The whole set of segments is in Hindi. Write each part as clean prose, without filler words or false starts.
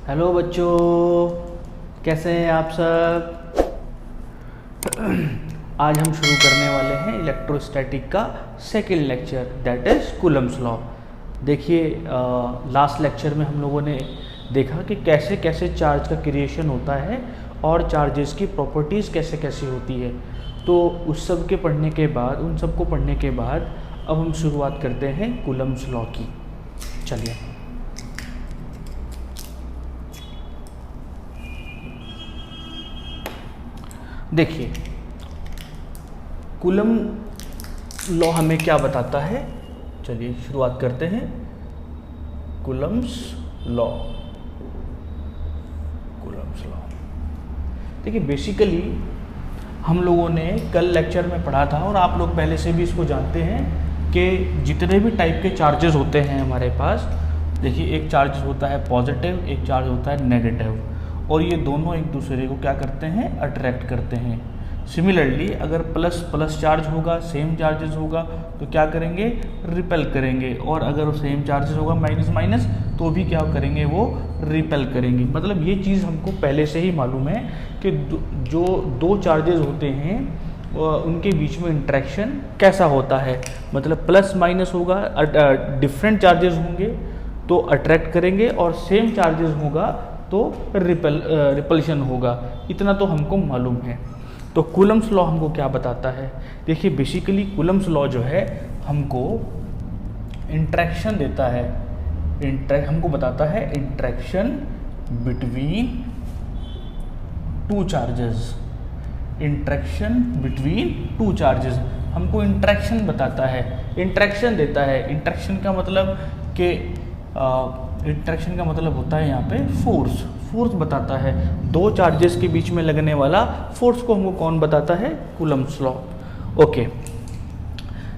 हेलो बच्चों, कैसे हैं आप सब। आज हम शुरू करने वाले हैं इलेक्ट्रोस्टैटिक का second lecture, that is Coulomb's law. देखिए, लास्ट लेक्चर में हम लोगों ने देखा कि कैसे कैसे चार्ज का क्रिएशन होता है और चार्जेस की प्रॉपर्टीज़ कैसे कैसे होती है। तो उस सब के पढ़ने के बाद, उन सब को पढ़ने के बाद अब हम शुरुआत करते हैं कूलम्स लॉ की। चलिए, देखिए कूलम लॉ हमें क्या बताता है। चलिए शुरुआत करते हैं। कूलम्स लॉ, कूलम्स लॉ देखिए, बेसिकली हम लोगों ने कल लेक्चर में पढ़ा था और आप लोग पहले से भी इसको जानते हैं कि जितने भी टाइप के चार्जेस होते हैं हमारे पास, देखिए एक चार्ज होता है पॉजिटिव, एक चार्ज होता है नेगेटिव, और ये दोनों एक दूसरे को क्या करते हैं, अट्रैक्ट करते हैं। सिमिलरली अगर प्लस प्लस चार्ज होगा, सेम चार्जेस होगा तो क्या करेंगे, रिपेल करेंगे, और अगर सेम चार्जेस होगा माइनस माइनस तो भी क्या करेंगे, वो रिपेल करेंगे। मतलब ये चीज़ हमको पहले से ही मालूम है कि जो दो चार्जेस होते हैं उनके बीच में इंट्रैक्शन कैसा होता है। मतलब प्लस माइनस होगा, डिफरेंट चार्जेस होंगे तो अट्रैक्ट करेंगे, और सेम चार्जेस होगा तो रिपल्शन होगा। इतना तो हमको मालूम है। तो कूलम्स लॉ हमको क्या बताता है, देखिए बेसिकली कूलम्स लॉ जो है हमको इंट्रैक्शन देता है, हमको बताता है interaction between two charges. Interaction between two charges हमको इंट्रैक्शन बताता है, इंट्रैक्शन देता है। इंट्रैक्शन का मतलब कि इंट्रैक्शन का मतलब होता है यहाँ पे फोर्स, फोर्स बताता है। दो चार्जेस के बीच में लगने वाला फोर्स को हमको कौन बताता है, कूलम्स लॉ। ओके,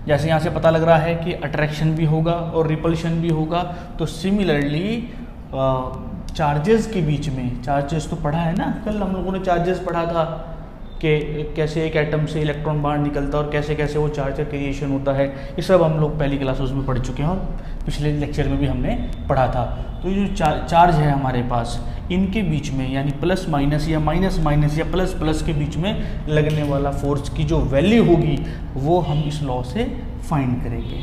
जैसे यहाँ से पता लग रहा है कि अट्रैक्शन भी होगा और रिपल्शन भी होगा, तो सिमिलरली चार्जेस के बीच में, चार्जेस तो पढ़ा है ना, कल हम लोगों ने चार्जेस पढ़ा था कि कैसे एक एटम से इलेक्ट्रॉन बाहर निकलता है और कैसे कैसे वो चार्ज का क्रिएशन होता है। ये सब हम लोग पहली क्लासेस में पढ़ चुके हैं और पिछले लेक्चर में भी हमने पढ़ा था। तो ये जो चार्ज है हमारे पास, इनके बीच में यानी प्लस माइनस या माइनस माइनस या प्लस प्लस के बीच में लगने वाला फोर्स की जो वैल्यू होगी वो हम इस लॉ से फाइंड करेंगे।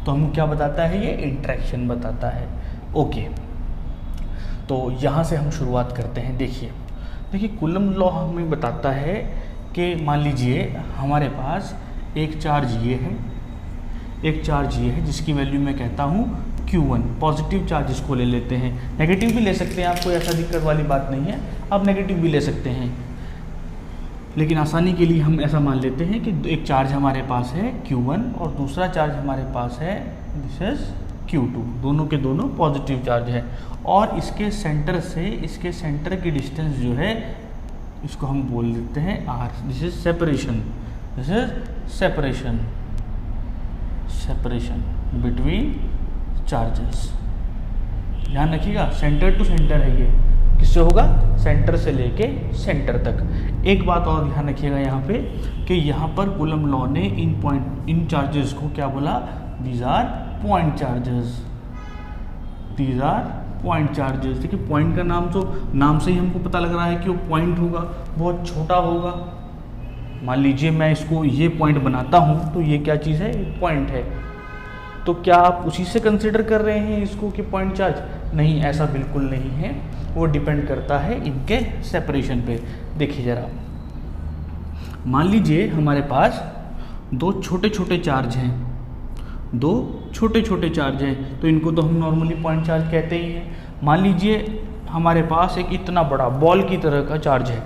तो हमको क्या बताता है, ये इंट्रैक्शन बताता है। ओके, तो यहाँ से हम शुरुआत करते हैं। देखिए कूलम लॉ हमें बताता है कि मान लीजिए हमारे पास एक चार्ज ये है, एक चार्ज ये है जिसकी वैल्यू मैं कहता हूँ Q1, पॉजिटिव चार्ज इसको ले लेते हैं। नेगेटिव भी ले सकते हैं, आपको ऐसा दिक्कत वाली बात नहीं है, आप नेगेटिव भी ले सकते हैं, लेकिन आसानी के लिए हम ऐसा मान लेते हैं कि एक चार्ज हमारे पास है Q1 और दूसरा चार्ज हमारे पास है दिस इज Q2, दोनों के दोनों पॉजिटिव चार्ज है। और इसके सेंटर से इसके सेंटर की डिस्टेंस जो है इसको हम बोल देते हैं R, this is separation, this is separation, separation between charges. ध्यान रखिएगा, सेंटर टू सेंटर है ये, किससे होगा, सेंटर से लेके सेंटर तक। एक बात और ध्यान रखिएगा यहाँ पे कि यहाँ पर कूलम लॉ ने इन चार्जेस को क्या बोला, these are point charges, these are point charges. देखिए पॉइंट का नाम तो नाम से ही हमको पता लग रहा है कि वो पॉइंट होगा, बहुत छोटा होगा। मान लीजिए मैं इसको ये पॉइंट बनाता हूँ तो ये क्या चीज़ है, पॉइंट है। तो क्या आप उसी से कंसिडर कर रहे हैं इसको कि पॉइंट चार्ज? नहीं, ऐसा बिल्कुल नहीं है, वो डिपेंड करता है इनके सेपरेशन पे। देखिए ज़रा, मान लीजिए हमारे पास दो छोटे छोटे चार्ज हैं, दो छोटे छोटे चार्ज हैं, तो इनको तो हम नॉर्मली पॉइंट चार्ज कहते ही हैं। मान लीजिए हमारे पास एक इतना बड़ा बॉल की तरह का चार्ज है,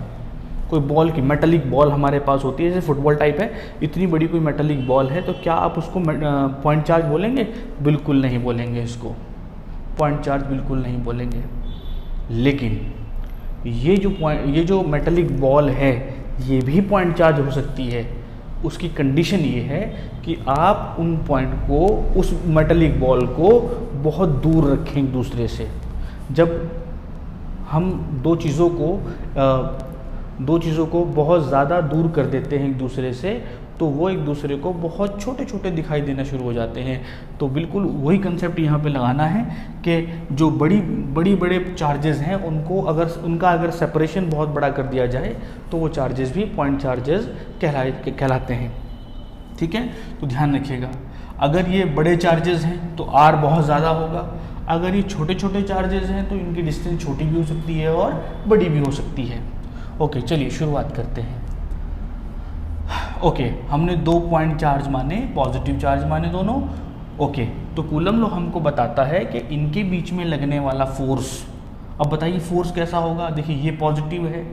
कोई बॉल की मेटालिक बॉल हमारे पास होती है, जैसे फुटबॉल टाइप है, इतनी बड़ी कोई मेटालिक बॉल है, तो क्या आप उसको पॉइंट चार्ज बोलेंगे? बिल्कुल नहीं बोलेंगे, इसको पॉइंट चार्ज बिल्कुल नहीं बोलेंगे। लेकिन ये जो मेटालिक बॉल है ये भी पॉइंट चार्ज हो सकती है। उसकी कंडीशन ये है कि आप उन पॉइंट को, उस मेटालिक बॉल को बहुत दूर रखें एक दूसरे से। जब हम दो चीज़ों को बहुत ज़्यादा दूर कर देते हैं एक दूसरे से, तो वो एक दूसरे को बहुत छोटे छोटे दिखाई देना शुरू हो जाते हैं। तो बिल्कुल वही कंसेप्ट यहाँ पे लगाना है कि जो बड़े चार्जेस हैं उनका अगर सेपरेशन बहुत बड़ा कर दिया जाए तो वो चार्जेस भी पॉइंट चार्जेस कहलाते हैं। ठीक है, तो ध्यान रखिएगा, अगर ये बड़े चार्जेस हैं तो R बहुत ज़्यादा होगा, अगर ये छोटे छोटे चार्जेस हैं तो इनकी डिस्टेंस छोटी भी हो सकती है और बड़ी भी हो सकती है। ओके, चलिए शुरुआत करते हैं। ओके, हमने 2 पॉइंट चार्ज माने, पॉजिटिव चार्ज माने दोनों। ओके, तो कूलम लॉ हमको बताता है कि इनके बीच में लगने वाला फोर्स, अब बताइए फोर्स कैसा होगा। देखिए ये पॉजिटिव है,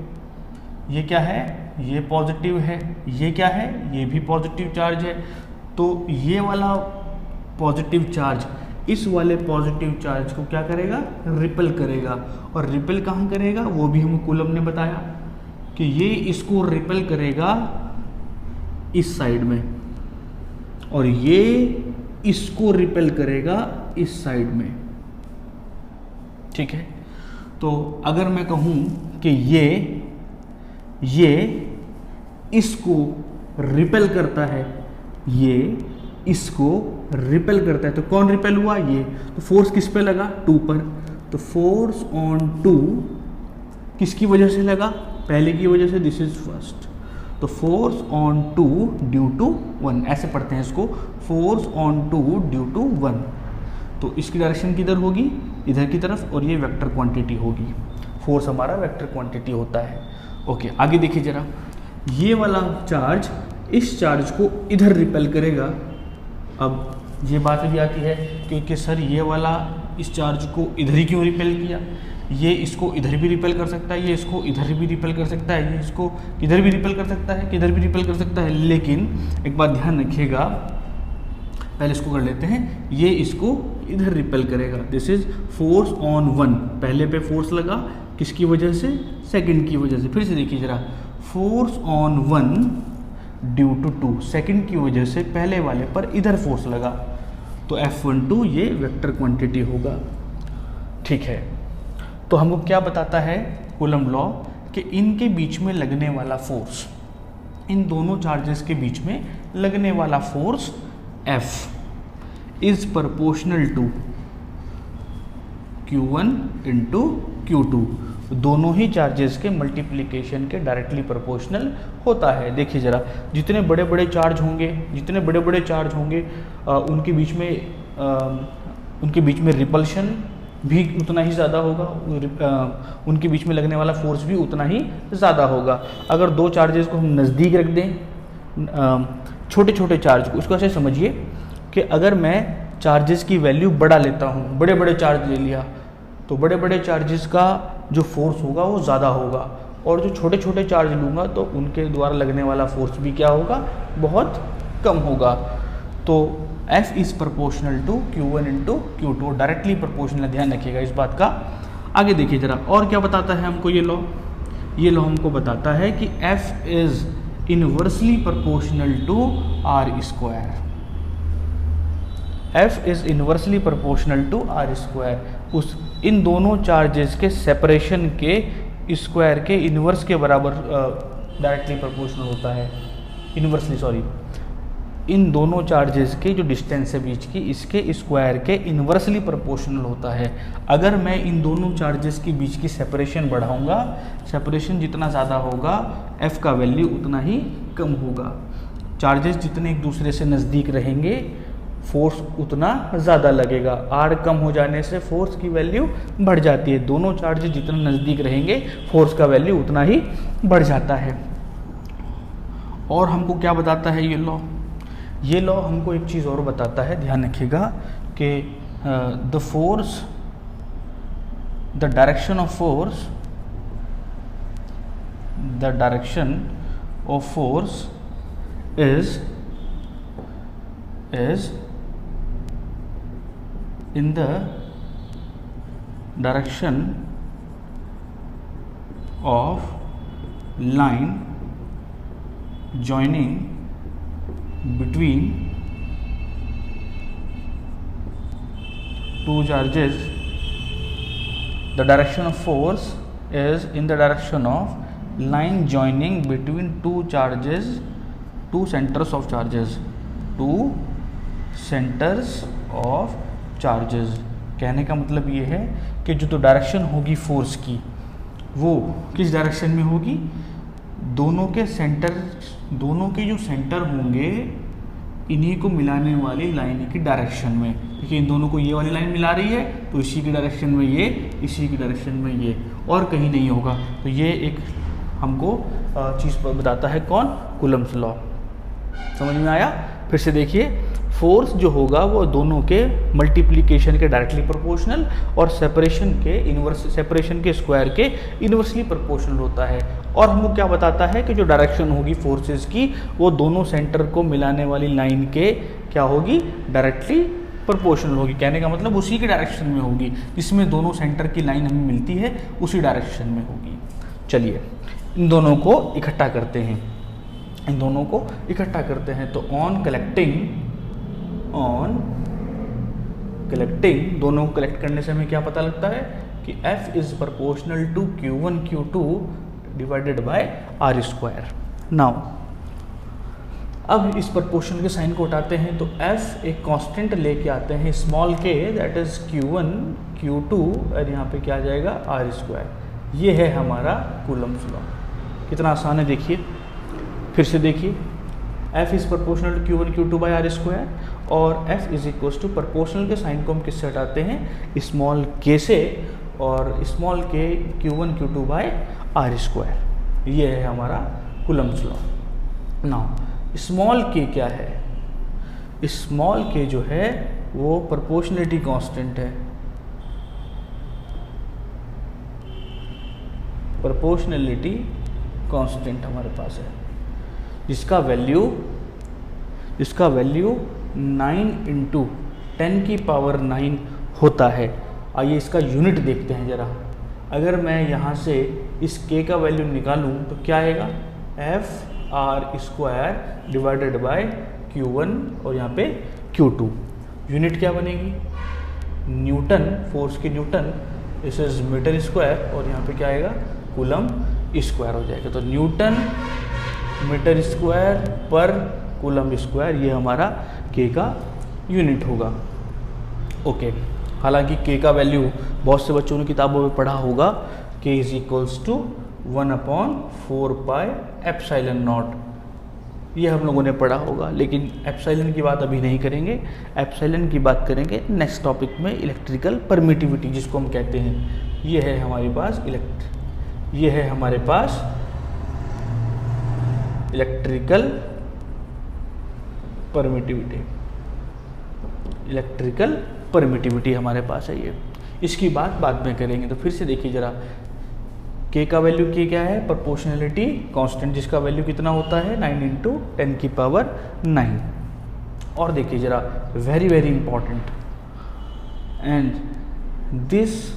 ये क्या है, ये पॉजिटिव है, ये क्या है, ये भी पॉजिटिव चार्ज है। तो ये वाला पॉजिटिव चार्ज इस वाले पॉजिटिव चार्ज को क्या करेगा, रिपेल करेगा। और रिपेल कहाँ करेगा, वो भी हमें कूलम ने बताया कि ये इसको रिपेल करेगा इस साइड में और ये इसको रिपेल करेगा इस साइड में। ठीक है, तो अगर मैं कहूँ कि ये इसको रिपेल करता है, ये इसको रिपेल करता है, तो कौन रिपेल हुआ, ये। तो फोर्स किस पे लगा, 2 पर। तो फोर्स ऑन 2 किसकी वजह से लगा, पहले की वजह से, दिस इज फर्स्ट। तो फोर्स ऑन 2 ड्यू टू 1, ऐसे पढ़ते हैं इसको, फोर्स ऑन 2 ड्यू टू 1। तो इसकी डायरेक्शन किधर होगी, इधर की तरफ, और ये वेक्टर क्वांटिटी होगी। फोर्स हमारा वेक्टर क्वांटिटी होता है। ओके, आगे देखिए जरा, ये वाला चार्ज इस चार्ज को इधर रिपेल करेगा। अब ये बात भी आती है क्योंकि सर ये वाला इस चार्ज को इधर ही क्यों रिपेल किया, ये इसको इधर भी रिपेल कर सकता है, ये इसको इधर भी रिपेल कर सकता है, ये इसको इधर भी रिपेल कर सकता है, किधर भी रिपेल कर सकता है। लेकिन एक बात ध्यान रखिएगा, पहले इसको कर लेते हैं, ये इसको इधर रिपेल करेगा। दिस इज फोर्स ऑन 1, पहले पे फोर्स लगा, किसकी वजह से, सेकंड की वजह से। फिर से देखिए जरा, force on 1 due to 2, second की वजह से पहले वाले पर इधर फोर्स लगा, तो F12 ये वेक्टर क्वांटिटी होगा। ठीक है, तो हमको क्या बताता है कूलम लॉ कि इनके बीच में लगने वाला फोर्स, इन दोनों चार्जेस के बीच में लगने वाला force F is proportional to Q1 into Q2, दोनों ही चार्जेस के मल्टीप्लिकेशन के डायरेक्टली प्रोपोर्शनल होता है। देखिए जरा, जितने बड़े बड़े चार्ज होंगे उनके बीच में रिपल्शन भी उतना ही ज़्यादा होगा, उनके बीच में लगने वाला फोर्स भी उतना ही ज़्यादा होगा। अगर दो चार्जेस को हम नज़दीक रख दें, छोटे छोटे चार्ज को, उसको ऐसे समझिए कि अगर मैं चार्जेस की वैल्यू बढ़ा लेता हूँ, बड़े बड़े चार्ज ले लिया, तो बड़े बड़े चार्जेस का जो फोर्स होगा वो ज़्यादा होगा, और जो छोटे छोटे चार्ज लूँगा तो उनके द्वारा लगने वाला फोर्स भी क्या होगा, बहुत कम होगा। तो F is proportional to Q1 into Q2, directly proportional, ध्यान रखिएगा इस बात का। आगे देखिए जरा, और क्या बताता है हमको ये लॉ हमको बताता है कि F is inversely proportional to R square. F is inversely proportional to R square, इन दोनों चार्जेस के सेपरेशन के स्क्वायर के इन्वर्स के बराबर डायरेक्टली प्रोपोर्शनल होता है। इन दोनों चार्जेस के जो डिस्टेंस है बीच की, इसके स्क्वायर के इन्वर्सली प्रोपोर्शनल होता है। अगर मैं इन दोनों चार्जेस के बीच की सेपरेशन बढ़ाऊंगा, सेपरेशन जितना ज़्यादा होगा F का वैल्यू उतना ही कम होगा। चार्जेस जितने एक दूसरे से नज़दीक रहेंगे, फोर्स उतना ज़्यादा लगेगा। R कम हो जाने से फोर्स की वैल्यू बढ़ जाती है। दोनों चार्जेस जितना नज़दीक रहेंगे, फोर्स का वैल्यू उतना ही बढ़ जाता है। और हमको क्या बताता है ये लॉ हमको एक चीज़ और बताता है, ध्यान रखिएगा कि the direction of force is in the direction of line joining between two charges. The direction of force is in the direction of line joining between two charges two centres of charges, two centres of charges. कहने का मतलब ये है कि जो डायरेक्शन होगी फोर्स की वो किस डायरेक्शन में होगी, दोनों के जो सेंटर होंगे इन्हीं को मिलाने वाली लाइन की डायरेक्शन में। देखिए इन दोनों को ये वाली लाइन मिला रही है तो इसी की डायरेक्शन में ये, इसी की डायरेक्शन में ये, और कहीं नहीं होगा। तो ये एक हमको चीज़ बताता है कौन, कूलम्ब्स लॉ। समझ में आया? फिर से देखिए, फोर्स जो होगा वो दोनों के मल्टीप्लिकेशन के डायरेक्टली प्रोपोर्शनल और सेपरेशन के स्क्वायर के इन्वर्सली प्रोपोर्शनल होता है। और हमको क्या बताता है कि जो डायरेक्शन होगी फोर्सेस की वो दोनों सेंटर को मिलाने वाली लाइन के क्या होगी, डायरेक्टली प्रोपोर्शनल होगी। कहने का मतलब उसी की डायरेक्शन में होगी, जिसमें दोनों सेंटर की लाइन हमें मिलती है उसी डायरेक्शन में होगी। चलिए इन दोनों को इकट्ठा करते हैं, तो ऑन कलेक्टिंग दोनों को कलेक्ट करने से हमें क्या पता लगता है कि F is proportional to Q1 Q2 divided by R square. Now अब इस प्रोपोर्शन के साइन को उठाते हैं तो F एक कांस्टेंट लेके आते हैं small k, that is Q1 Q2, और यहाँ पे क्या आ जाएगा R स्क्वायर। ये है हमारा कूलम्ब्स लॉ। कितना आसान है देखिए, फिर से देखिए, F is proportional to Q1 Q2 by R square, और F is equals to proportional के साइन को हम किससे हटाते हैं, स्मॉल k से, और small k Q1 Q2 by R square. ये है हमारा Coulomb's law. Now small k क्या है, स्मॉल k जो है वो प्रोपोर्शनलिटी कांस्टेंट है, प्रोपोर्शनलिटी कांस्टेंट हमारे पास है, जिसका वैल्यू 9 इंटू 10 की पावर 9 होता है। आइए इसका यूनिट देखते हैं ज़रा। अगर मैं यहाँ से इस k का वैल्यू निकालूँ तो क्या आएगा, F R² divided by Q1 और यहाँ पे Q2। यूनिट क्या बनेगी, न्यूटन, फोर्स की newton, this is metre square, और यहाँ पे क्या आएगा, कूलम्ब स्क्वायर हो जाएगा। तो न्यूटन मीटर स्क्वायर पर कूलम्ब स्क्वायर, ये हमारा k का यूनिट होगा। ओके, हालांकि k का वैल्यू बहुत से बच्चों ने किताबों में पढ़ा होगा, k is equals to 1/4 pi epsilon naught, ये हम लोगों ने पढ़ा होगा। लेकिन एप्सिलॉन की बात अभी नहीं करेंगे, एप्सिलॉन की बात करेंगे नेक्स्ट टॉपिक में, इलेक्ट्रिकल परमिटिविटी जिसको हम कहते हैं। ये है हमारे पास इलेक्ट्रिकल परमिटिविटी हमारे पास है ये। इसकी बात बाद में करेंगे। तो फिर से देखिए जरा, k का वैल्यू k क्या है, प्रोपोर्शनलिटी कांस्टेंट, जिसका वैल्यू कितना होता है 9 इंटू 10 की पावर 9। और देखिए जरा, very very important, and this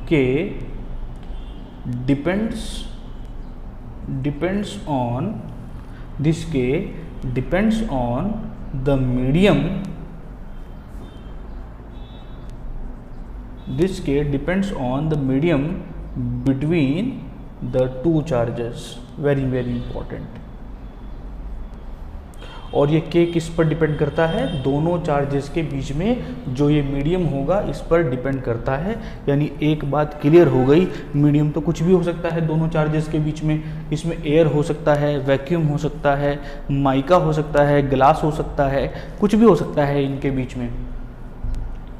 k depends on the medium, this k depends on the medium between the two charges, very very important। और ये k किस पर डिपेंड करता है, दोनों चार्जेस के बीच में जो ये मीडियम होगा इस पर डिपेंड करता है। यानी एक बात क्लियर हो गई, मीडियम तो कुछ भी हो सकता है दोनों चार्जेस के बीच में। इसमें एयर हो सकता है, वैक्यूम हो सकता है, माइका हो सकता है, ग्लास हो सकता है, कुछ भी हो सकता है इनके बीच में।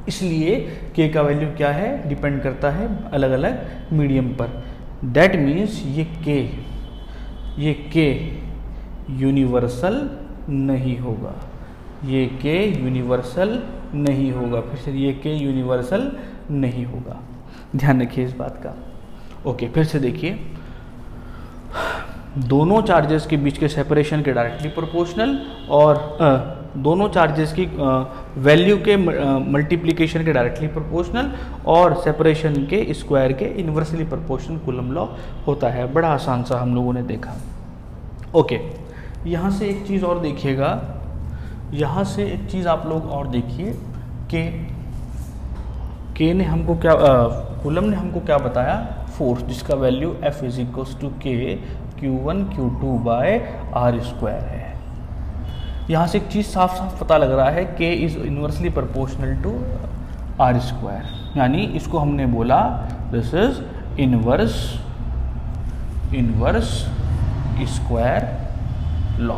इसलिए k का वैल्यू क्या है, डिपेंड करता है अलग अलग मीडियम पर। दैट मीन्स ये k यूनिवर्सल नहीं होगा, ये k यूनिवर्सल नहीं होगा। फिर से ये k यूनिवर्सल नहीं होगा, ध्यान रखिए इस बात का। ओके, फिर से देखिए, दोनों चार्जेस के बीच के सेपरेशन के डायरेक्टली प्रोपोर्शनल और दोनों चार्जेस की वैल्यू के मल्टीप्लिकेशन के डायरेक्टली प्रोपोर्शनल और सेपरेशन के स्क्वायर के इन्वर्सली प्रोपोर्शनल कूलम्ब लॉ होता है। बड़ा आसान सा हम लोगों ने देखा। ओके, यहाँ से एक चीज़ और देखिएगा, यहाँ से एक चीज़ आप लोग और देखिए कि k ने हमको क्या, कूलम्ब ने हमको क्या बताया, फोर्स, जिसका value F is equals to k Q1 Q2 by R square है। यहाँ से एक चीज़ साफ साफ पता लग रहा है k is inversely proportional to R square, यानी इसको हमने बोला this is inverse square law.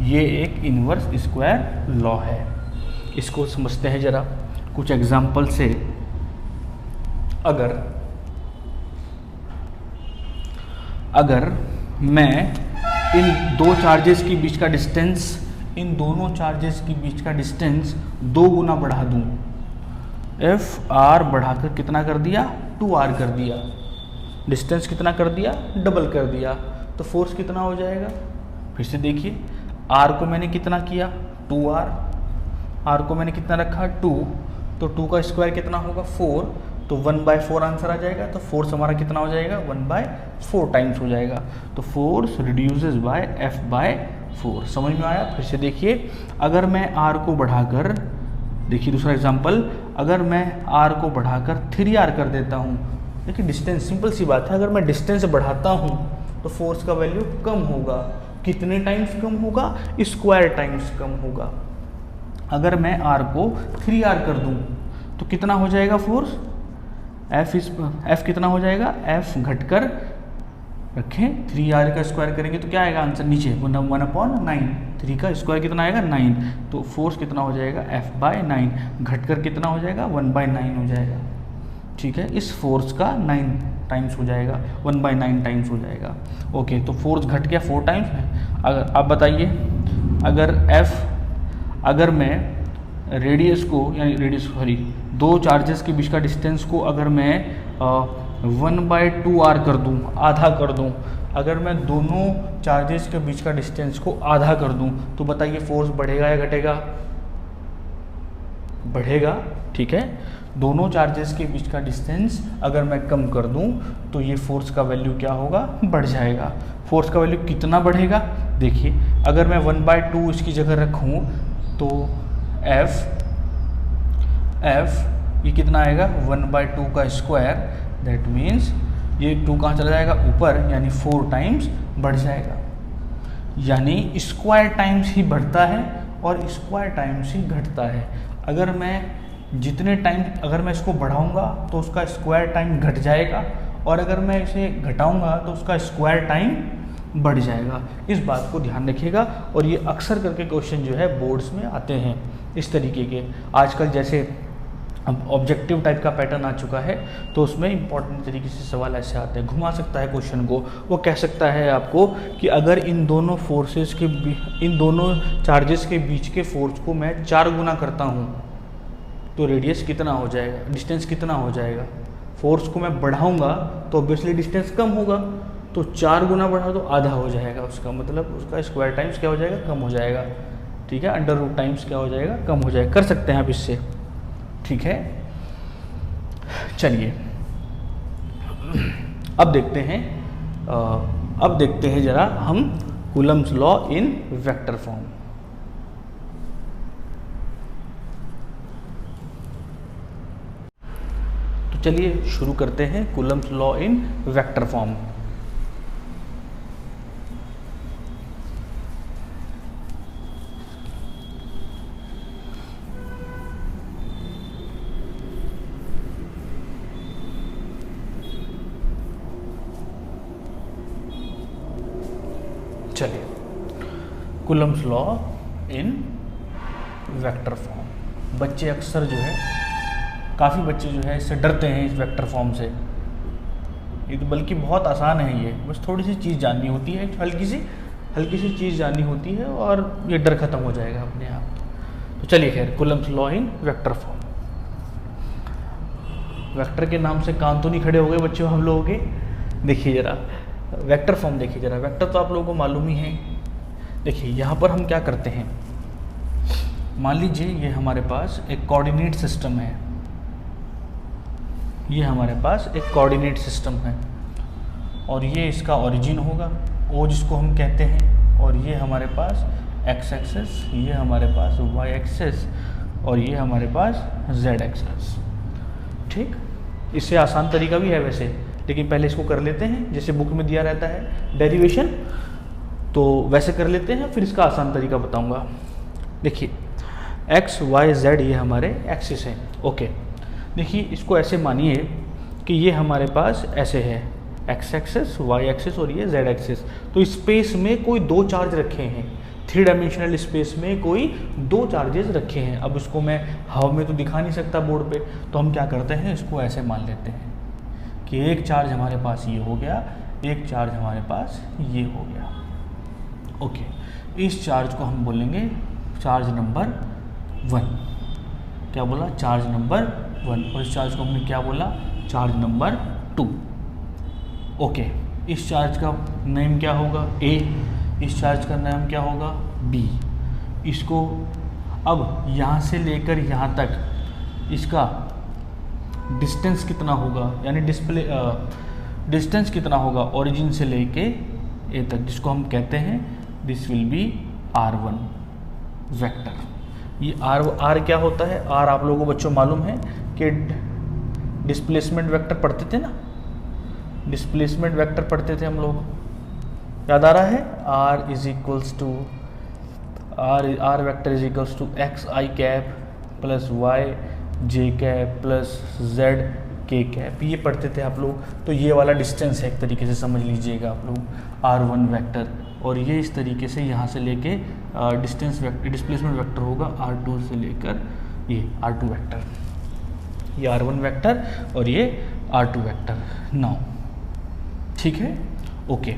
ये एक इनवर्स स्क्वायर लॉ है। इसको समझते हैं जरा कुछ एग्जाम्पल से। अगर मैं इन दो चार्जेस के बीच का डिस्टेंस, इन दोनों चार्जेस के बीच का डिस्टेंस 2 गुना बढ़ा दूं, एफ आर बढ़ाकर कितना कर दिया, 2r कर दिया, डिस्टेंस कितना कर दिया, डबल कर दिया, तो फोर्स कितना हो जाएगा। फिर से देखिए, r को मैंने कितना किया 2r, r को मैंने कितना रखा 2, तो 2 का स्क्वायर कितना होगा 4, तो 1/4 आंसर आ जाएगा। तो फोर्स हमारा कितना हो जाएगा 1/4 टाइम्स हो जाएगा। तो फोर्स रिड्यूसेस बाय F/4। समझ में आया। फिर से देखिए, अगर मैं r को बढ़ाकर, देखिए दूसरा एग्जांपल, अगर मैं r को बढ़ाकर 3r कर देता हूँ, देखिए डिस्टेंस, सिंपल सी बात है, अगर मैं डिस्टेंस बढ़ाता हूँ तो फोर्स का वैल्यू कम होगा। कितने टाइम्स कम होगा, स्क्वायर टाइम्स कम होगा। अगर मैं r को 3r कर दूँ तो कितना हो जाएगा फोर्स, F कितना हो जाएगा, F घटकर रखें 3r का स्क्वायर करेंगे तो क्या आएगा आंसर नीचे 1/9, 3 का स्क्वायर कितना आएगा 9, तो फोर्स कितना हो जाएगा F/9, घटकर कितना हो जाएगा 1/9 हो जाएगा। ठीक है, इस फोर्स का 9 टाइम्स हो जाएगा, 1/9 टाइम्स हो जाएगा। ओके, तो फोर्स घट गया 4 टाइम्स है। अगर आप बताइए, अगर मैं रेडियस को, यानी रेडियस सॉरी, दो चार्जेस के बीच का डिस्टेंस को अगर मैं 1/2r कर दूं, आधा कर दूं, अगर मैं दोनों चार्जेस के बीच का डिस्टेंस को आधा कर दूं, तो बताइए फोर्स बढ़ेगा या घटेगा, बढ़ेगा। ठीक है, दोनों चार्जेस के बीच का डिस्टेंस अगर मैं कम कर दूं तो ये फोर्स का वैल्यू क्या होगा, बढ़ जाएगा। फोर्स का वैल्यू कितना बढ़ेगा, देखिए अगर मैं 1/2 इसकी जगह रखूं तो F ये कितना आएगा 1/2 का स्क्वायर, दैट मीन्स ये 2 कहाँ चला जाएगा ऊपर, यानी 4 टाइम्स बढ़ जाएगा। यानी स्क्वायर टाइम्स ही बढ़ता है और स्क्वायर टाइम्स ही घटता है। अगर मैं जितने टाइम, अगर मैं इसको बढ़ाऊंगा तो उसका स्क्वायर टाइम घट जाएगा, और अगर मैं इसे घटाऊंगा तो उसका स्क्वायर टाइम बढ़ जाएगा। इस बात को ध्यान रखिएगा, और ये अक्सर करके क्वेश्चन जो है बोर्ड्स में आते हैं इस तरीके के। आजकल जैसे अब ऑब्जेक्टिव टाइप का पैटर्न आ चुका है, तो उसमें इंपॉर्टेंट तरीके से सवाल ऐसे आते हैं, घुमा सकता है क्वेश्चन को। वो कह सकता है आपको कि अगर इन दोनों फोर्सेस के, इन दोनों चार्जेस के बीच के फोर्स को मैं 4 गुना करता हूँ तो रेडियस कितना हो जाएगा, डिस्टेंस कितना हो जाएगा। फोर्स को मैं बढ़ाऊंगा तो ऑब्वियसली डिस्टेंस कम होगा, तो 4 गुना बढ़ा तो आधा हो जाएगा, उसका मतलब उसका स्क्वायर टाइम्स क्या हो जाएगा, कम हो जाएगा। ठीक है, अंडर रूट टाइम्स क्या हो जाएगा, कम हो जाएगा। कर सकते हैं आप इससे। ठीक है, चलिए अब देखते हैं जरा हम Coulomb's law in vector form. तो चलिए शुरू करते हैं Coulomb's law in vector form. चलिए, Coulomb's law in vector form. बच्चे अक्सर जो है, काफ़ी बच्चे जो है इससे डरते हैं, इस वेक्टर फॉर्म से। ये तो बल्कि बहुत आसान है, ये बस थोड़ी सी चीज़ जाननी होती है, हल्की सी चीज़ जाननी होती है और ये डर खत्म हो जाएगा अपने आप। तो चलिए खैर, Coulomb's law in vector form. Vector के नाम से कान तो नहीं खड़े हो गए बच्चों हम लोगों के। देखिए जरा वेक्टर फॉर्म, देखिए जरा, वेक्टर तो आप लोगों को मालूम ही है। देखिए यहाँ पर हम क्या करते हैं, मान लीजिए ये हमारे पास एक कोऑर्डिनेट सिस्टम है, ये हमारे पास एक कोऑर्डिनेट सिस्टम है, और ये इसका ओरिजिन होगा ओ जिसको हम कहते हैं, और ये हमारे पास एक्स एक्सेस, ये हमारे पास वाई एक्सेस, और ये हमारे पास जेड एक्सेस। ठीक, इससे आसान तरीका भी है वैसे, लेकिन पहले इसको कर लेते हैं जैसे बुक में दिया रहता है। डेरिवेशन, तो वैसे कर लेते हैं, फिर इसका आसान तरीका बताऊंगा। देखिए एक्स वाई जेड ये हमारे एक्सिस हैं। ओके, देखिए इसको ऐसे मानिए कि ये हमारे पास ऐसे है, एक्स एक्सिस, वाई एक्सिस और ये जेड एक्सिस। तो स्पेस में कोई दो चार्ज रखे हैं, 3 डायमेंशनल स्पेस में कोई दो चार्जेस रखे हैं। अब इसको मैं हवा में तो दिखा नहीं सकता बोर्ड पे, तो हम क्या करते हैं, इसको ऐसे मान लेते हैं कि एक चार्ज हमारे पास ये हो गया, एक चार्ज हमारे पास ये हो गया। ओके, इस चार्ज को हम बोलेंगे चार्ज नंबर 1। क्या बोला? Charge number 1। और इस चार्ज को हमने क्या बोला? Charge number 2। ओके, इस चार्ज का नेम क्या होगा? A। इस चार्ज का नाम क्या होगा? B। इसको अब यहाँ से लेकर यहाँ तक इसका डिस्टेंस कितना होगा, यानी डिस्टेंस कितना होगा ओरिजिन से लेके A तक, जिसको हम कहते हैं this will B R1 vector. ये R क्या होता है? R आप लोगों को बच्चों मालूम है कि डिस्प्लेसमेंट वेक्टर पढ़ते थे ना, डिस्प्लेसमेंट वेक्टर पढ़ते थे हम लोग, याद आ रहा है? R is equals to R vector is equals to x i cap plus y j cap plus z k cap, ये पढ़ते थे आप लोग। तो ये वाला डिस्टेंस है, एक तरीके से समझ लीजिएगा आप लोग, R1 वेक्टर। और ये इस तरीके से यहाँ से लेके डिस्टेंस वेक्टर, डिस्प्लेसमेंट वेक्टर होगा R2 से लेकर ये R2 वेक्टर, ये R1 वेक्टर और ये R2 वेक्टर। नाउ ठीक है, ओके।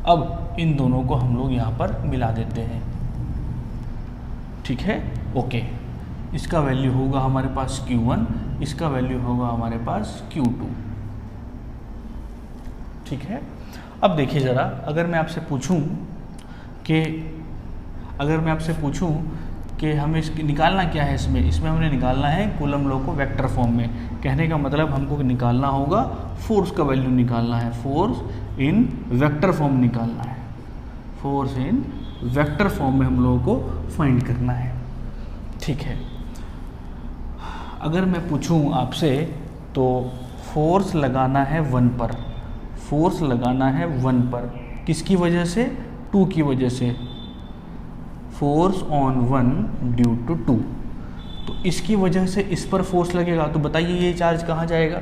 अब इन दोनों को हम लोग यहाँ पर मिला देते हैं, ठीक है, ओके। इसका वैल्यू होगा हमारे पास Q1, इसका वैल्यू होगा हमारे पास Q2, ठीक है। अब देखिए ज़रा, अगर मैं आपसे पूछूं कि हमें इसकी निकालना क्या है, इसमें हमने निकालना है कूलम लॉ को वेक्टर फॉर्म में। कहने का मतलब हमको निकालना होगा फोर्स का वैल्यू निकालना है, फोर्स इन वेक्टर फॉर्म निकालना है, फोर्स इन वेक्टर फॉर्म में हम लोगों को फाइंड करना है, ठीक है। अगर मैं पूछूं आपसे तो फोर्स लगाना है 1 पर, फोर्स लगाना है 1 पर, किसकी वजह से? 2 की वजह से, फोर्स ऑन 1 ड्यू टू 2। तो इसकी वजह से इस पर फोर्स लगेगा, तो बताइए ये चार्ज कहाँ जाएगा?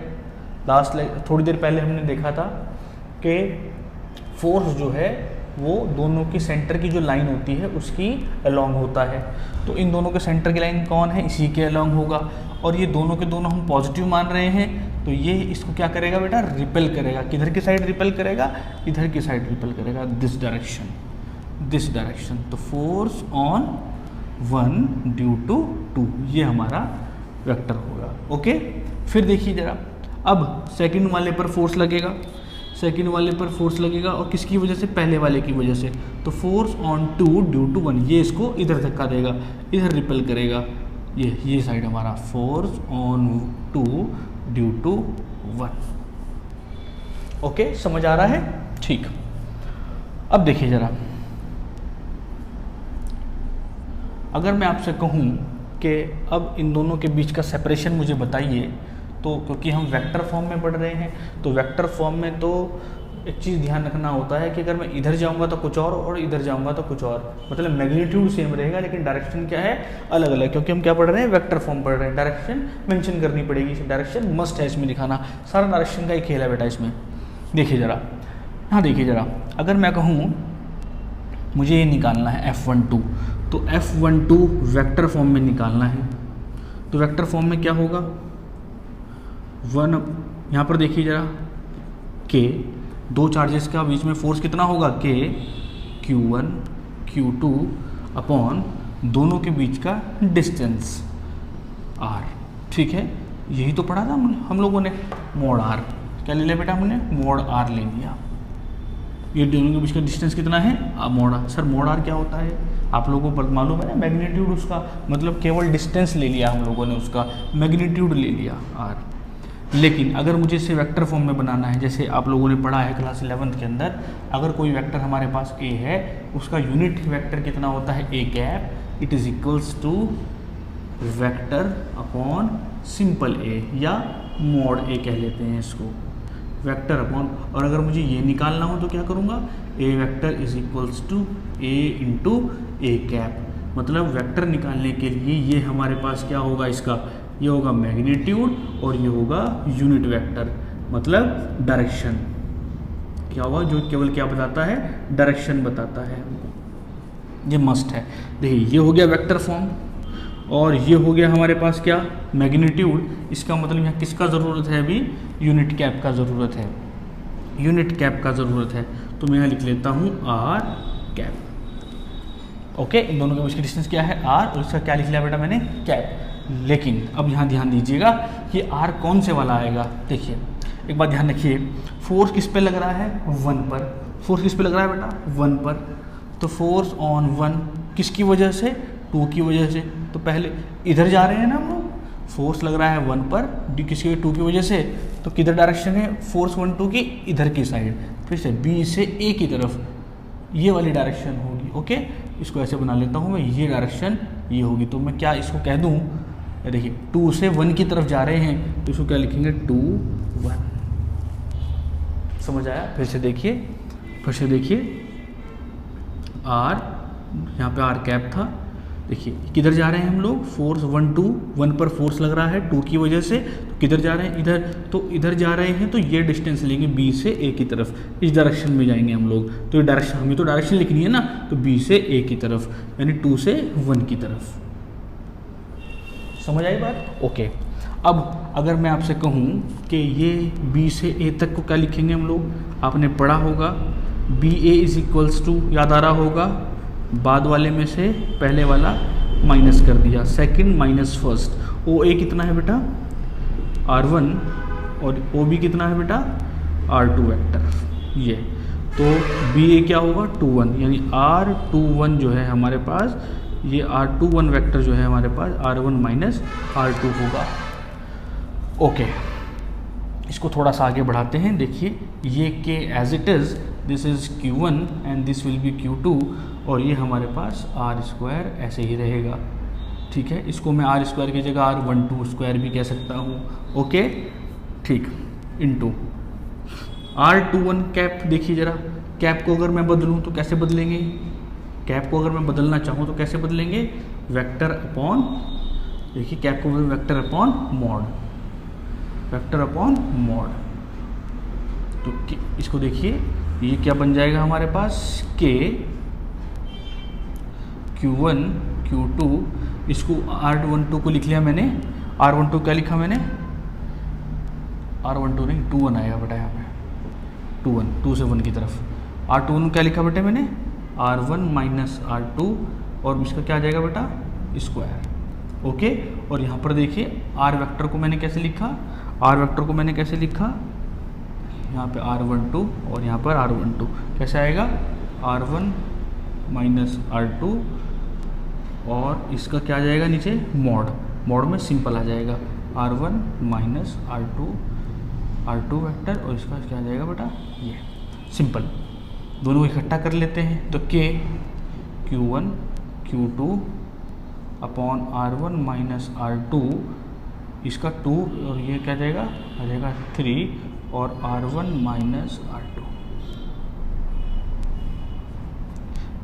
थोड़ी देर पहले हमने देखा था कि फोर्स जो है वो दोनों की सेंटर की जो लाइन होती है उसकी अलोंग होता है। तो इन दोनों के सेंटर की लाइन कौन है? इसी के अलोंग होगा। और ये दोनों के दोनों हम पॉजिटिव मान रहे हैं, तो ये इसको क्या करेगा बेटा? रिपेल करेगा। किधर की साइड रिपेल करेगा? इधर की साइड रिपेल करेगा, दिस डायरेक्शन। तो फोर्स ऑन 1 ड्यू टू 2, ये हमारा वेक्टर होगा, ओके। फिर देखिए जरा, अब सेकंड वाले पर फोर्स लगेगा, सेकंड वाले पर फोर्स लगेगा, और किसकी वजह से? पहले वाले की वजह से। तो फोर्स ऑन 2 ड्यू टू 1, ये इसको इधर धक्का देगा, इधर रिपेल करेगा, ये साइड हमारा force on 2 due to 1, okay. समझ आ रहा है? ठीक। अब देखिए जरा, अगर मैं आपसे कहूँ कि अब इन दोनों के बीच का सेपरेशन मुझे बताइए, तो क्योंकि हम वेक्टर फॉर्म में पढ़ रहे हैं, तो वेक्टर फॉर्म में तो एक चीज़ ध्यान रखना होता है कि अगर मैं इधर जाऊंगा तो कुछ और इधर जाऊंगा तो कुछ और, मतलब मैग्नीट्यूड सेम रहेगा लेकिन डायरेक्शन क्या है? अलग अलग, क्योंकि हम क्या पढ़ रहे हैं? वेक्टर फॉर्म पढ़ रहे हैं। डायरेक्शन मेंशन करनी पड़ेगी, डायरेक्शन मस्ट है इसमें दिखाना, सारा डायरेक्शन का ही खेल है बेटा इसमें। देखिए ज़रा, हाँ देखिए ज़रा, अगर मैं कहूँ मुझे ये निकालना है F12, तो F12 वेक्टर फॉर्म में निकालना है, तो वेक्टर फॉर्म में क्या होगा? 1, यहाँ पर देखिए ज़रा, K, दो चार्जेस का बीच में फोर्स कितना होगा? K, Q1 Q2 अपॉन दोनों के बीच का डिस्टेंस R, ठीक है। यही तो पढ़ा था हम लोगों ने, मोड R। क्या ले लिया बेटा हमने? मोड R ले लिया। ये दोनों के बीच का डिस्टेंस कितना है? Mode R। Sir mode R क्या होता है? आप लोगों को मालूम है ना, मैग्नीट्यूड उसका, मतलब केवल डिस्टेंस ले लिया हम लोगों ने, उसका मैग्नीट्यूड ले लिया R। लेकिन अगर मुझे इसे वेक्टर फॉर्म में बनाना है, जैसे आप लोगों ने पढ़ा है क्लास 11th के अंदर, अगर कोई वेक्टर हमारे पास A है, उसका यूनिट वेक्टर कितना होता है? A cap, it is equals to vector upon simple A, या मोड A कह लेते हैं इसको, वेक्टर अपॉन, और अगर मुझे ये निकालना हो तो क्या करूँगा, a vector is equals to a into a cap. मतलब वेक्टर निकालने के लिए ये हमारे पास क्या होगा, इसका ये होगा मैग्नीट्यूड और ये होगा यूनिट वेक्टर, मतलब डायरेक्शन। क्या होगा, जो केवल क्या बताता है, डायरेक्शन बताता है, ये मस्ट है। देखिए ये हो गया वेक्टर फॉर्म और ये हो गया हमारे पास क्या, मैग्नीट्यूड। इसका मतलब यहाँ किसका ज़रूरत है, अभी यूनिट कैप का ज़रूरत है, यूनिट कैप का ज़रूरत है। तो मैं यहाँ लिख लेता हूँ आर कैप। ओके, इन दोनों के बीच की डिस्टेंस क्या है, आर, और इसका क्या लिख लिया बेटा मैंने, कैप। लेकिन अब यहाँ ध्यान दीजिएगा, ये आर कौन से वाला आएगा। देखिए एक बात ध्यान रखिए, फोर्स किस पे लग रहा है, 1 पर। फोर्स किस पे लग रहा है बेटा, 1 पर। तो फोर्स ऑन 1 किसकी वजह से, 2 की वजह से। तो पहले इधर जा रहे हैं ना हम लोग, फोर्स लग रहा है 1 पर, डी किसकी, 2 की वजह से। तो किधर डायरेक्शन है, फोर्स 1 2 की इधर की साइड, फिर से बी से ए की तरफ, ये वाली डायरेक्शन होगी। ओके, इसको ऐसे बना लेता हूँ मैं, ये डायरेक्शन ये होगी। तो मैं क्या इसको कह दूँ, देखिए 2 से 1 की तरफ जा रहे हैं तो इसको क्या लिखेंगे, 2 1। समझ आया, फिर से देखिए, आर, यहाँ पे आर कैप था। देखिए किधर जा रहे हैं हम लोग, फोर्स 1 2, 1 पर फोर्स लग रहा है 2 की वजह से, तो किधर जा रहे हैं, इधर। तो इधर जा रहे हैं तो ये डिस्टेंस लेंगे बी से ए की तरफ, इस डायरेक्शन में जाएंगे हम लोग। तो ये डायरेक्शन, हमें तो डायरेक्शन लिखनी है ना, तो बी से ए की तरफ, यानी 2 से 1 की तरफ। समझ आई बात, ओके। अब अगर मैं आपसे कहूँ कि ये बी से ए तक को क्या लिखेंगे हम लोग, आपने पढ़ा होगा B A is equals to, याद आ रहा होगा, बाद वाले में से पहले वाला माइनस कर दिया, सेकंड माइनस फर्स्ट। ओ ए कितना है बेटा, R1, और ओ बी कितना है बेटा, R2 वेक्टर। ये तो बी ए क्या होगा, 2 1, यानी R21 जो है हमारे पास, ये R21 वेक्टर जो है हमारे पास R1 माइनस R2 होगा। ओके, इसको थोड़ा सा आगे बढ़ाते हैं। देखिए ये k as it is, this is Q1 and this will be Q2, और ये हमारे पास R² ऐसे ही रहेगा। ठीक है, इसको मैं R² की जगह R12² भी कह सकता हूँ। ओके ठीक, इनटू R21 कैप। देखिए ज़रा, कैप को अगर मैं बदलूँ तो कैसे बदलेंगे, कैप को अगर मैं बदलना चाहूँ तो कैसे बदलेंगे, वेक्टर अपॉन, देखिए कैप को vector upon mod, vector upon mod. तो इसको देखिए, ये क्या बन जाएगा हमारे पास, के Q1 Q2, इसको R12 को लिख लिया मैंने, R12 क्या लिखा मैंने, R12 नहीं 2 1 आएगा बेटा यहाँ पे, 2 1, 2 से 1 की तरफ। R21 क्या लिखा बेटे मैंने, R1 माइनस R2, और इसका क्या आ जाएगा बेटा, स्क्वायर। ओके, और यहाँ पर देखिए R वेक्टर को मैंने कैसे लिखा, R वेक्टर को मैंने कैसे लिखा, यहाँ पे R12 और यहाँ पर R12 कैसे आएगा, R1 माइनस R2, और इसका क्या आ जाएगा नीचे, मॉड, मॉड में सिंपल आ जाएगा, R1 माइनस R2 वेक्टर, और इसका क्या आ जाएगा बेटा, ये सिंपल। दोनों को इकट्ठा कर लेते हैं, तो के Q1 Q2 upon R1 minus R2, इसका 2, और ये क्या जाएगा, आ जाएगा 3, और R1 माइनस R2,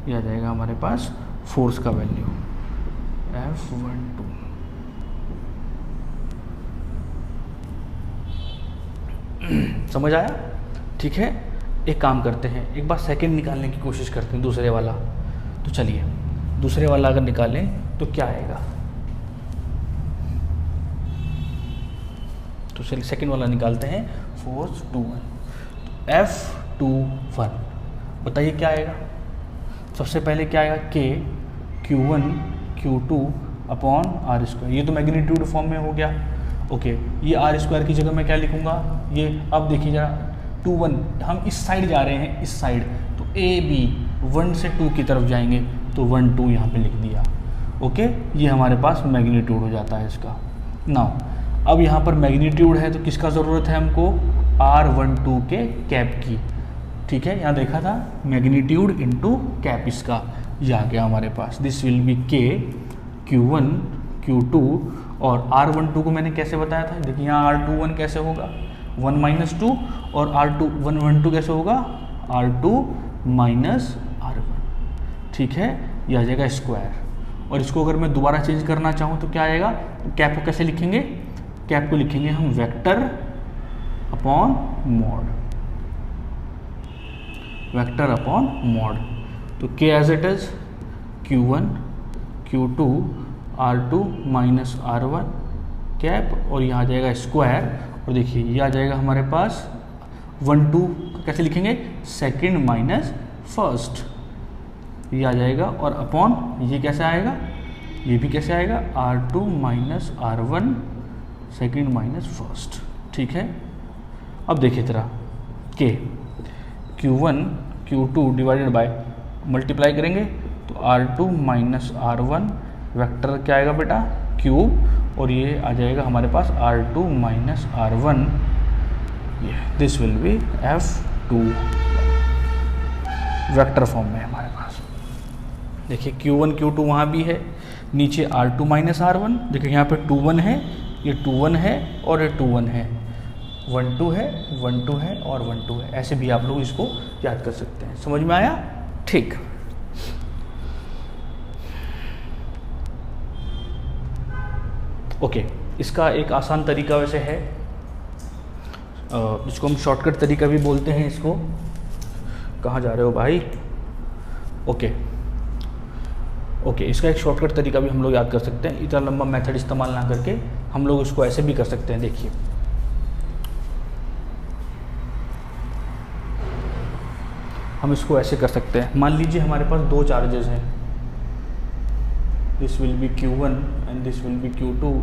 यह आ जाएगा हमारे पास फोर्स का वैल्यू F12। समझ आया, ठीक है। एक काम करते हैं, एक बार सेकंड निकालने की कोशिश करते हैं, दूसरे वाला। तो चलिए दूसरे वाला अगर निकालें तो क्या आएगा, तो चलिए सेकंड वाला निकालते हैं, फोर्स 2 1, F21 बताइए क्या आएगा। सबसे पहले क्या आएगा, के Q1 Q2 अपॉन R², ये तो मैग्नीट्यूड फॉर्म में हो गया। ओके, ये R² की जगह मैं क्या लिखूंगा, ये अब देखिए जरा, 2 1, हम इस साइड जा रहे हैं, इस साइड, तो A B 1 से 2 की तरफ जाएंगे, तो 1 2 यहाँ पे लिख दिया। ओके, ये हमारे पास मैग्नीट्यूड हो जाता है इसका। नाउ अब यहाँ पर मैग्नीट्यूड है तो किसका ज़रूरत है हमको, R12 के कैप की। ठीक है, यहाँ देखा था मैग्नीट्यूड इनटू कैप, इसका ये आ गया हमारे पास, दिस विल बी के Q1 Q2, और R12 को मैंने कैसे बताया था, देखिए यहाँ R21 कैसे होगा, 1 माइनस 2 और R2 1 1 2 कैसे होगा R2 माइनस R1, ठीक है, यह आ जाएगा स्क्वायर। और इसको अगर मैं दोबारा चेंज करना चाहूँ तो क्या आएगा, तो कैप को कैसे लिखेंगे, कैप को लिखेंगे हम vector upon mod, vector upon mod. तो k as it is Q1 Q2 R2 minus R1 cap, और यहाँ आ जाएगा स्क्वायर। और देखिए ये आ जाएगा हमारे पास 1 2 कैसे लिखेंगे, सेकंड माइनस फर्स्ट, ये आ जाएगा। और अपॉन ये कैसे आएगा, ये भी कैसे आएगा R2 minus R1 second minus first, ठीक है। अब देखिए तरह के Q1 Q2 divided by multiply करेंगे तो R2 माइनस R1 वेक्टर क्या आएगा बेटा क्यूब, और ये आ जाएगा हमारे पास R2 minus R1, this will B F2 vector form में हमारे पास। देखिए Q1 Q2 वहाँ भी है, नीचे R2 माइनस R1, देखिए यहाँ पे 2 1 है, ये 2 1 है और ये 2 1 है, 1 2 है 1 2 है और 1 2 है, ऐसे भी आप लोग इसको याद कर सकते हैं। समझ में आया, ठीक। ओके, इसका एक आसान तरीका वैसे है, जिसको हम शॉर्टकट तरीका भी बोलते हैं। इसको कहाँ जा रहे हो भाई, ओके ओके, इसका एक शॉर्टकट तरीका भी हम लोग याद कर सकते हैं, इतना लंबा मेथड इस्तेमाल ना करके हम लोग इसको ऐसे भी कर सकते हैं। देखिए हम इसको ऐसे कर सकते हैं, मान लीजिए हमारे पास दो चार्जेस हैं, this will B Q1 and this will be Q2,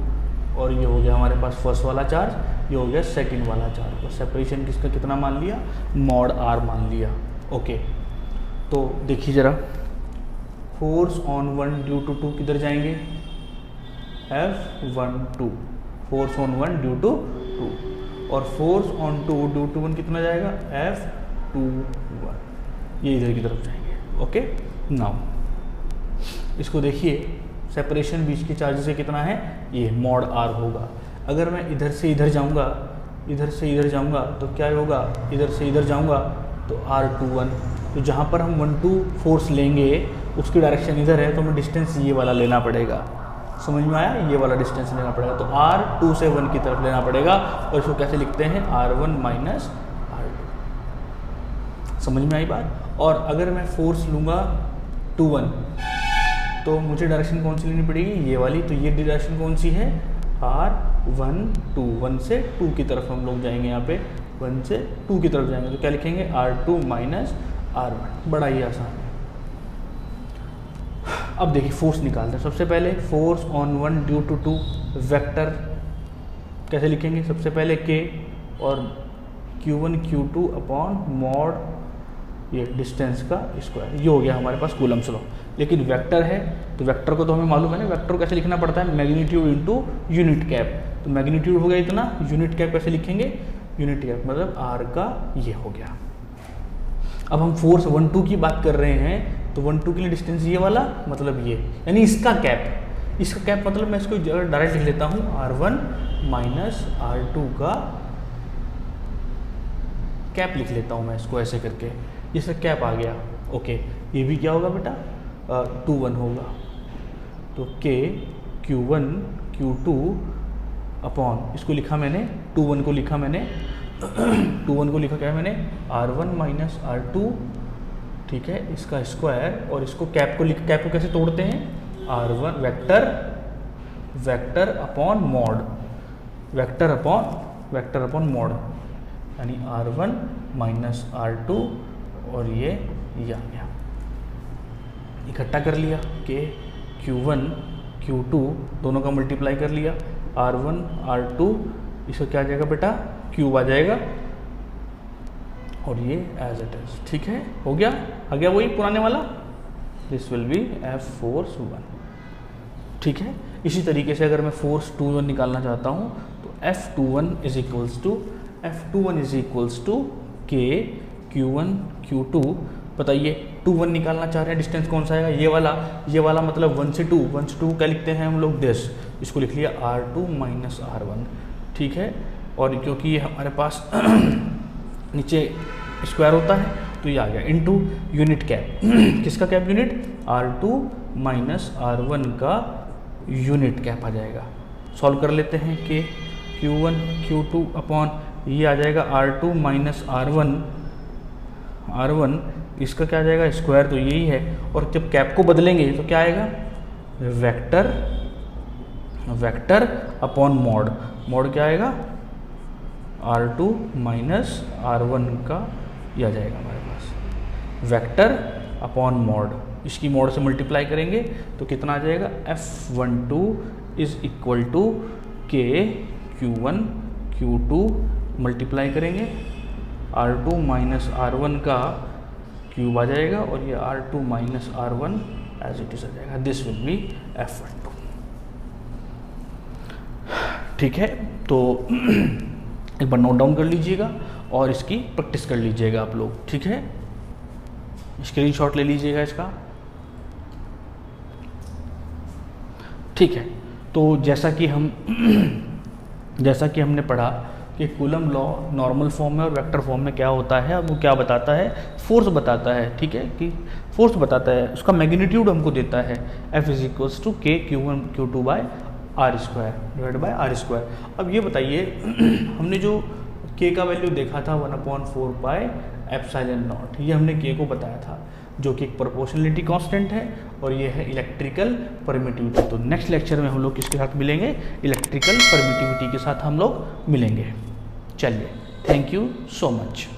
और ये हो गया हमारे पास फर्स्ट वाला चार्ज, ये हो गया सेकंड वाला चार्ज, और सेपरेशन किसका कितना मान लिया, मॉड R मान लिया। ओके, तो देखिए जरा, फोर्स ऑन 1 ड्यू टू 2 किधर जाएंगे, F12, force on 1 due to 2, और फोर्स ऑन 2 ड्यू टू 1 कितना जाएगा, F21, ये इधर की तरफ जाएंगे। ओके, नाउ इसको देखिए, सेपरेशन बीच के चार्जेस से कितना है, ये मॉड R होगा। अगर मैं इधर से इधर जाऊंगा, इधर से इधर जाऊंगा तो क्या होगा, इधर से इधर जाऊंगा तो R21, तो जहाँ पर हम 1 2 फोर्स लेंगे उसकी डायरेक्शन इधर है, तो हमें डिस्टेंस ये वाला लेना पड़ेगा। समझ में आया, ये वाला डिस्टेंस लेना पड़ेगा, तो R2 से 1 की तरफ लेना पड़ेगा, और इसको कैसे लिखते हैं, R1 माइनस R2। समझ में आई बात। और अगर मैं फोर्स लूँगा 2 1, तो मुझे डायरेक्शन कौन सी लेनी पड़ेगी, ये वाली, तो ये डायरेक्शन कौन सी है, R1 2, 1 से 2 की तरफ हम लोग जाएंगे, यहाँ पे 1 से 2 की तरफ जाएंगे, तो क्या लिखेंगे, R2 माइनस R1, बड़ा ही आसान है। अब देखिए फोर्स निकालते हैं। सबसे पहले force on 1 due to 2 vector कैसे लिखेंगे, सबसे पहले K और Q1 Q2 अपॉन मॉड ये डिस्टेंस का स्क्वायर, ये हो गया हमारे पास कूलम्स लॉ। लेकिन वेक्टर है तो वेक्टर को तो हमें मालूम है ना, वेक्टर को कैसे लिखना पड़ता है, मैग्नीट्यूड इनटू यूनिट कैप। तो मैग्नीट्यूड हो गया इतना, यूनिट कैप कैसे लिखेंगे, यूनिट कैप मतलब R का ये हो गया। अब हम फोर्स 1 2 की बात कर रहे हैं, तो 1 2 के लिए डिस्टेंस ये वाला, मतलब ये, यानी इसका कैप, इसका कैप मतलब मैं इसको डायरेक्ट लिख लेता हूँ, R1 माइनस R2 का कैप लिख लेता हूँ मैं इसको ऐसे करके, इसका कैप आ गया। ओके, ये भी क्या होगा बेटा, 2 1 होगा, तो K Q1 Q2 अपॉन, इसको लिखा मैंने 2 1 को लिखा मैंने 2 1 को लिखा क्या है मैंने, R1 माइनस R2, ठीक है, इसका स्क्वायर, और इसको कैप को कैप को कैसे तोड़ते हैं, R1 vector, vector upon mod, vector upon mod, यानी R1 माइनस R2, और ये आ गया, इकट्ठा कर लिया, के Q1 Q2 दोनों का मल्टीप्लाई कर लिया, R1 R2, इसको क्या आ जाएगा बेटा, क्यूब आ जाएगा, और ये एज इट इज, ठीक है, हो गया, आ गया वही पुराने वाला, दिस विल बी F41, ठीक है। इसी तरीके से अगर मैं फोर्स 2 1 निकालना चाहता हूँ, तो F21 is equals to K Q1 Q2, बताइए 2 1 निकालना चाह रहे हैं, डिस्टेंस कौन सा आएगा, ये वाला मतलब 1 से 2 क्या लिखते हैं हम लोग, दिस, इसको लिख लिया R2 माइनस R1, ठीक है। और क्योंकि ये हमारे पास नीचे स्क्वायर होता है तो ये आ गया इनटू यूनिट कैप किसका cap unit R2 minus R1 का यूनिट कैप आ जाएगा। सॉल्व कर लेते हैं कि Q1 Q2 अपॉन ये आ जाएगा R2 माइनस R1 इसका क्या आ जाएगा स्क्वायर तो यही है, और जब कैप को बदलेंगे तो क्या आएगा वेक्टर अपॉन मॉड क्या आएगा R2 माइनस R1 का ये आ जाएगा हमारे पास वेक्टर अपॉन मॉड, इसकी मॉड से मल्टीप्लाई करेंगे तो कितना आ जाएगा F12 is equal to k Q1 Q2 multiply करेंगे R2 माइनस R1 का क्यूब आ जाएगा और ये R2 minus R1 as it is आ जाएगा। This will be F12। ठीक है, तो एक बार नोट डाउन कर लीजिएगा और इसकी प्रैक्टिस कर लीजिएगा आप लोग। ठीक है, स्क्रीनशॉट ले लीजिएगा इसका। ठीक है, तो जैसा कि हमने पढ़ा कि कूलम लॉ नॉर्मल फॉर्म में और वेक्टर फॉर्म में क्या होता है, अब वो क्या बताता है फोर्स बताता है। ठीक है, कि फोर्स बताता है, उसका मैग्नीट्यूड हमको देता है F is equals to k Q1 Q2 by R square divide by R square. अब ये बताइए हमने जो K का वैल्यू देखा था 1/4 पाई एप्सिलॉन नॉट, ये हमने K को बताया था जो कि एक प्रोपोर्शनलिटी कांस्टेंट है और ये है इलेक्ट्रिकल परमिटिविटी। तो नेक्स्ट लेक्चर में हम लोग किसके साथ मिलेंगे, इलेक्ट्रिकल परमिटिविटी के साथ हम लोग मिलेंगे। चलिए, थैंक यू सो मच।